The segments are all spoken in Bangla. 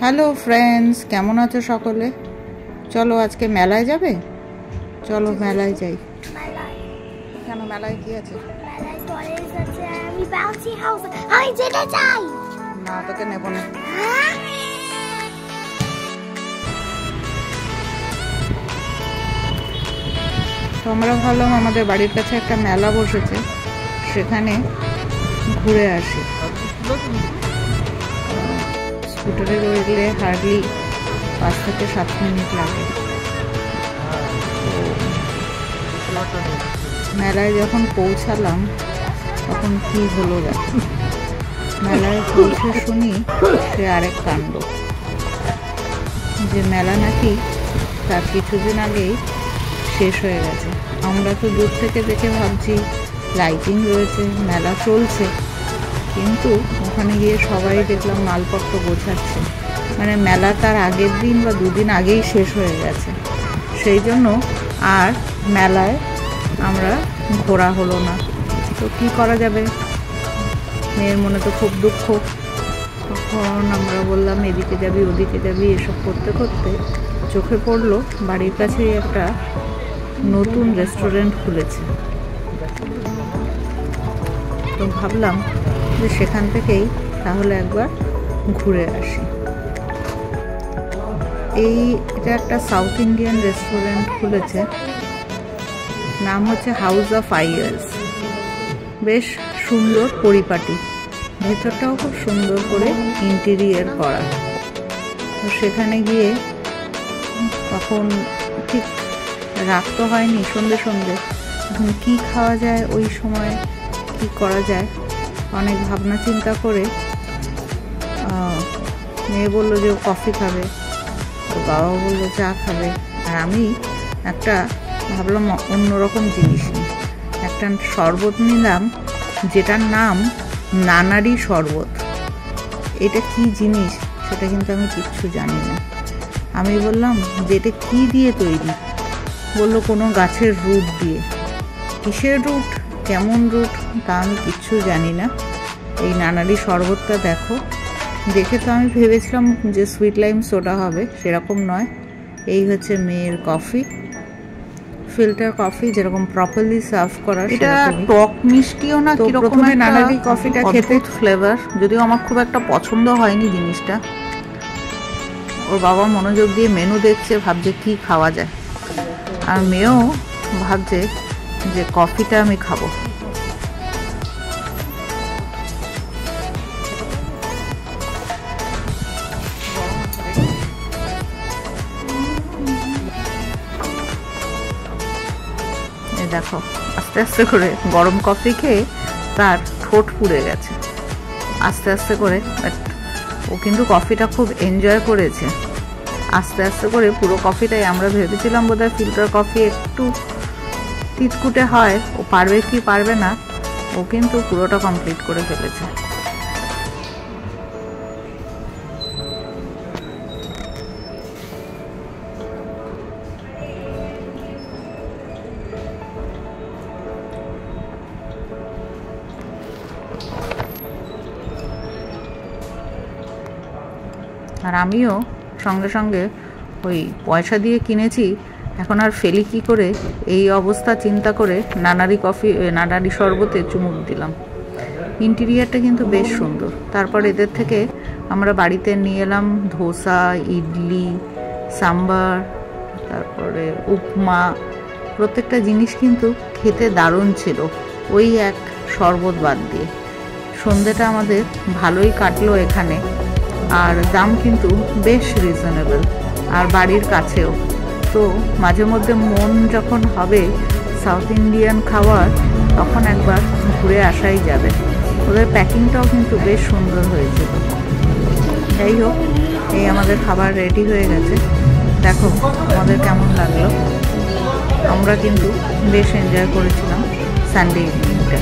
হ্যালো ফ্রেন্ডস, কেমন আছো সকলে? চলো আজকে মেলায় যাবে? চলো মেলায় যাই। কেন মেলায় কি আছে? না, তোকে নেব না। তো আমরা ভাবলাম আমাদের বাড়ির কাছে একটা মেলা বসেছে, সেখানে ঘুরে আসি। স্কুটারে রইলে হার্ডলি 5 থেকে 7 মিনিট লাগে। মেলায় যখন পৌঁছালাম তখন কি হলো দেখো। মেলায় পৌঁছে শুনি সে আরেক কাণ্ড, যে মেলা নাকি তার কিছুদিন আগেই শেষ হয়ে গেছে। আমরা তো দূর থেকে দেখে ভাবছি লাইটিং রয়েছে, মেলা চলছে, কিন্তু ওখানে গিয়ে সবাই দেখলাম মালপত্র গোছাচ্ছে। মানে মেলা তার আগের দিন বা দুদিন আগেই শেষ হয়ে গেছে। সেই জন্য আর মেলায় আমরা ঘোরা হলো না। তো কি করা যাবে, মেয়ের মনে তো খুব দুঃখ। তখন আমরা বললাম এদিকে যাবি ওদিকে যাবি, এসব করতে করতে চোখে পড়লো বাড়ির কাছেই একটা নতুন রেস্টুরেন্ট খুলেছে। তো ভাবলাম যে সেখান থেকেই তাহলে একবার ঘুরে আসি। এটা একটা সাউথ ইন্ডিয়ান রেস্টুরেন্ট খুলেছে, নাম হচ্ছে হাউস অফ আইয়ার্স। বেশ সুন্দর পরিপাটি, ভেতরটাও খুব সুন্দর করে ইন্টেরিয়ার করা। তো সেখানে গিয়ে তখন ঠিক রাত তো হয়নি, সন্ধে সন্ধে, এখন কী খাওয়া যায়, ওই সময় কি করা যায়, অনেক ভাবনা চিন্তা করে মেয়ে বললো যে ও কফি খাবে, ওর বাবা বললো চা খাবে, আর আমি একটা ভাবলাম অন্যরকম জিনিস নিই। একটা শরবত নিলাম যেটার নাম নানারি শরবত। এটা কি জিনিস সেটা কিন্তু আমি কিচ্ছু জানি না। আমি বললাম যে এটা কী দিয়ে তৈরি, বললো কোনো গাছের রুট দিয়ে। কিসের রুট, কেমন রুট, তা আমি কিচ্ছু জানি না। এই নানারি শরবতটা দেখো, দেখে তো আমি ভেবেছিলাম যে সুইট লাইম সোডা হবে, সেরকম নয়। এই হচ্ছে মেয়ের কফি, ফিল্টার কফি, যেরকম প্রপারলি সার্ভ করা। এটা টক মিষ্টিও না, কিরকম নানারি কফিটা খেতে ফ্লেভার, যদিও আমার খুব একটা পছন্দ হয়নি জিনিসটা। ওর বাবা মনোযোগ দিয়ে মেনু দেখছে, ভাবছে কি খাওয়া যায়, আর মেয়েও ভাবছে যে কফিটা আমি খাবো। দেখো আস্তে আস্তে করে গরম কফি খেয়ে তার ঠোঁট পুড়ে গেছে আস্তে আস্তে করে। ও কিন্তু কফিটা খুব এনজয় করেছে। আস্তে আস্তে করে পুরো কফিটাই, আমরা ভেবেছিলাম বোধহয় ফিল্টার কফি একটু তিতকুটে হয়, ও পারবে কি পারবে না, ও কিন্তু পুরোটা কমপ্লিট করে ফেলেছে। আর আমিও সঙ্গে সঙ্গে ওই পয়সা দিয়ে কিনেছি, এখন আর ফেলি কী করে, এই অবস্থা চিন্তা করে নানারি শরবতে চুমুক দিলাম। ইন্টেরিয়ারটা কিন্তু বেশ সুন্দর। তারপর এদের থেকে আমরা বাড়িতে নিয়ে এলাম ধোসা, ইডলি, সাম্বার, তারপরে উপমা। প্রত্যেকটা জিনিস কিন্তু খেতে দারুণ ছিল, ওই এক শরবত বাদ দিয়ে। সন্ধ্যেটা আমাদের ভালোই কাটলো এখানে, আর দাম কিন্তু বেশ রিজনেবল, আর বাড়ির কাছেও। তো মাঝে মধ্যে মন যখন হবে সাউথ ইন্ডিয়ান খাবার, তখন একবার ঘুরে আসাই যাবে। ওদের প্যাকিংটাও কিন্তু বেশ সুন্দর হয়েছিল। যাই হোক, এই আমাদের খাবার রেডি হয়ে গেছে। দেখো আমাদের কেমন লাগলো। আমরা কিন্তু বেশ এনজয় করেছিলাম সানডে ইভিনিংটা।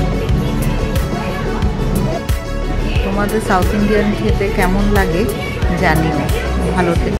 তোমাদের সাউথ ইন্ডিয়ান খেতে কেমন লাগে জানি না। ভালো থেকে।